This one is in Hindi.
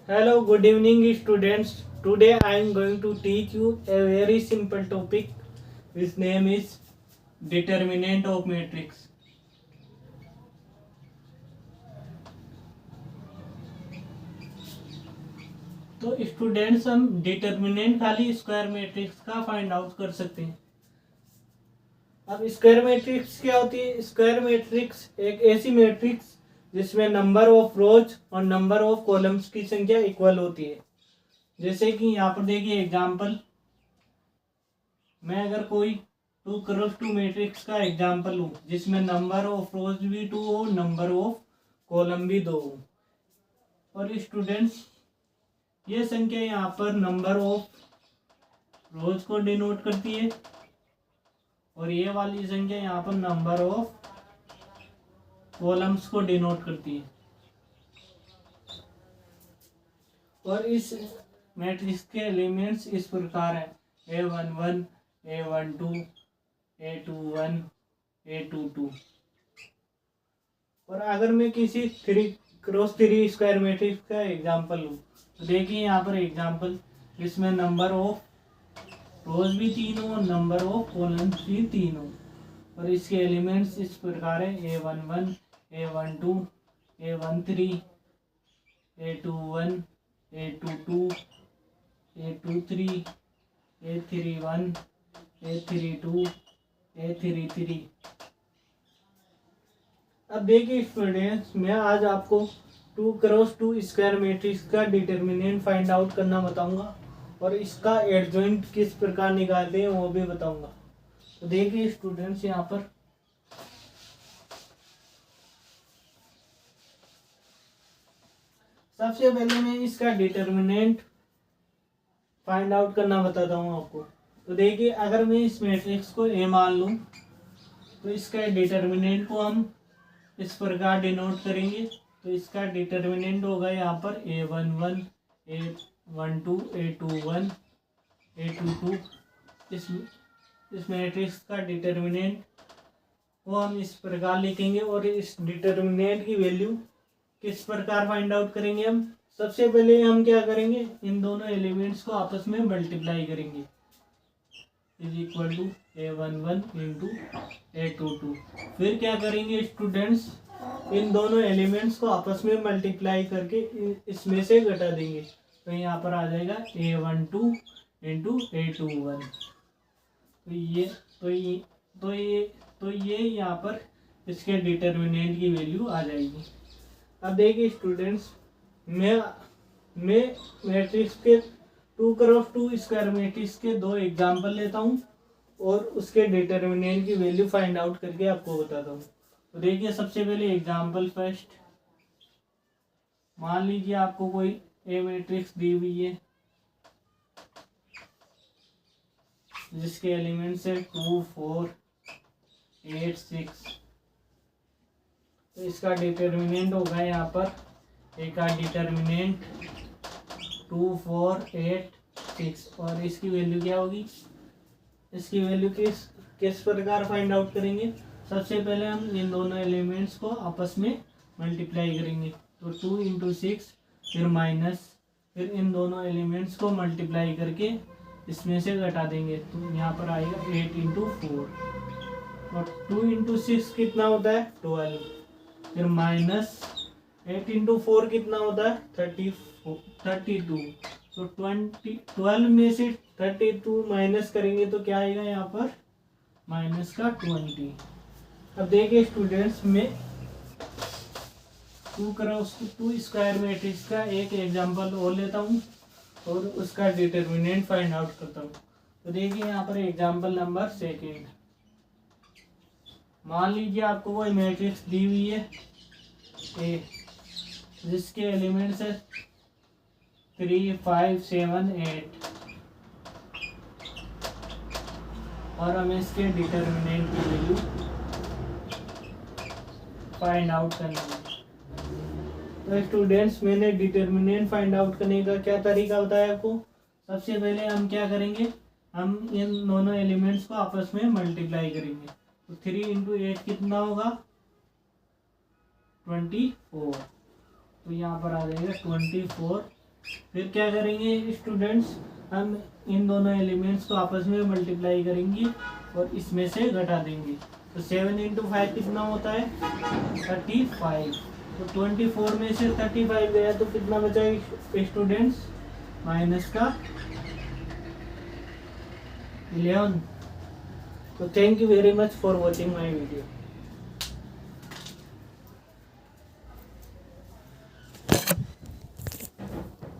Hello, good evening, students. Today I am going to teach you a very simple topic. Its name is determinant of matrix. तो स्टूडेंट्स हम डिटर्मिनेंट खाली स्क्वायर मैट्रिक्स का फाइंड आउट कर सकते हैं। अब स्क्वायर मैट्रिक्स क्या होती है? स्क्वायर मैट्रिक्स एक ऐसी मैट्रिक्स जिसमें नंबर ऑफ रोज और नंबर ऑफ कॉलम्स की संख्या इक्वल होती है। जैसे कि यहाँ पर देखिए एग्जाम्पल, मैं अगर कोई 2x2 मैट्रिक्स का एग्जाम्पल लूँ जिसमें नंबर ऑफ रोज भी 2 हो, नंबर ऑफ कॉलम भी 2 हो। और स्टूडेंट्स ये संख्या यहाँ पर नंबर ऑफ रोज को डिनोट करती है और ये वाली संख्या यहाँ पर नंबर ऑफ कॉलम्स को डिनोट करती है। और इस मैट्रिक्स के एलिमेंट्स इस प्रकार हैं: A11, A12, A21, A22। और अगर मैं किसी 3x3 स्क्वायर मैट्रिक्स का एग्जांपल लूँ तो देखिए यहाँ पर एग्जांपल जिसमें नंबर ऑफ रोज भी 3 हो, नंबर ऑफ कॉलम्स भी 3 हो। और इसके एलिमेंट्स इस प्रकार है: A11, A12, A13, A21, A22, A23, A31, A32, A33। अब देखिए स्टूडेंट्स, मैं आज आपको 2x2 स्क्वायर मैट्रिक्स का डिटर्मिनेंट फाइंड आउट करना बताऊंगा और इसका एडजॉइंट किस प्रकार निकालते हैं वो भी बताऊंगा। तो देखिए स्टूडेंट्स, यहाँ पर सबसे पहले मैं इसका डिटर्मिनेंट फाइंड आउट करना बताता हूँ आपको। तो देखिए अगर मैं इस मैट्रिक्स को ए मान लूँ तो इसका डिटर्मिनेंट को हम इस प्रकार डिनोट करेंगे। तो इसका डिटर्मिनेंट होगा यहाँ पर A11, A12, A21, A22। इस मैट्रिक्स का डिटर्मिनेंट को हम इस प्रकार लिखेंगे। और इस डिटर्मिनेंट की वैल्यू किस प्रकार फाइंड आउट करेंगे? हम सबसे पहले हम क्या करेंगे, इन दोनों एलिमेंट्स को आपस में मल्टीप्लाई करेंगे, is equal to A11 into A22। फिर क्या करेंगे स्टूडेंट्स, इन दोनों एलिमेंट्स को आपस में मल्टीप्लाई करके इसमें से घटा देंगे। तो यहाँ पर आ जाएगा A12 इंटू A21। तो ये यहाँ पर इसके डिटर्मिनेंट की वैल्यू आ जाएगी। अब देखिए स्टूडेंट्स, मैं मैट्रिक्स के 2x2 स्क्वायर मैट्रिक्स के 2 एग्जाम्पल लेता हूँ और उसके डिटर्मिनेंट की वैल्यू फाइंड आउट करके आपको बताता हूँ। तो देखिए सबसे पहले एग्जाम्पल फर्स्ट, मान लीजिए आपको कोई ए मैट्रिक्स दी हुई है जिसके एलिमेंट्स है 2, 4, 8, 6। तो इसका डिटर्मिनेंट होगा यहाँ पर ए का डिटर्मिनेंट 2, 4, 8, 6। और इसकी वैल्यू क्या होगी? इसकी वैल्यू किस प्रकार फाइंड आउट करेंगे? सबसे पहले हम इन दोनों एलिमेंट्स को आपस में मल्टीप्लाई करेंगे। तो 2 इंटू 6, फिर माइनस, फिर इन दोनों एलिमेंट्स को मल्टीप्लाई करके इसमें से घटा देंगे। तो यहाँ पर आएगा 8 इंटू 4। और 2 इंटू 6 कितना होता है? 12। फिर माइनस 8 इंटू 4 कितना होता है? 32। तो 12 में से 32 माइनस करेंगे तो क्या आएगा यहाँ पर? माइनस का 20। अब देखिए स्टूडेंट्स, मैं 2x2 स्क्वायर मैट्रिक्स का एक एग्जांपल और लेता हूँ और उसका डिटर्मिनेंट फाइंड आउट करता हूँ। तो देखिए यहाँ पर एग्जांपल नंबर सेकेंड, मान लीजिए आपको कोई मैट्रिक्स दी हुई है ए जिसके एलिमेंट्स है 3, 5, 7, 8 और हमें इसके डिटर्मिनेंट की वैल्यू फाइंड आउट करनी है। तो स्टूडेंट्स, मैंने डिटर्मिनेंट फाइंड आउट करने का क्या तरीका बताया आपको। सबसे पहले हम क्या करेंगे, हम इन दोनों एलिमेंट्स को आपस में मल्टीप्लाई करेंगे। तो 3 इंटू 8 कितना होगा? 24। तो यहाँ पर आ जाएगा 24 फिर क्या करेंगे स्टूडेंट्स, हम इन दोनों एलिमेंट्स को आपस में मल्टीप्लाई करेंगे और इसमें से घटा देंगे। तो 7 इंटू 5 कितना होता है 35। तो 24 में से 35 गया तो कितना बचा स्टूडेंट्स, माइनस का 11। तो thank you very much for watching my video.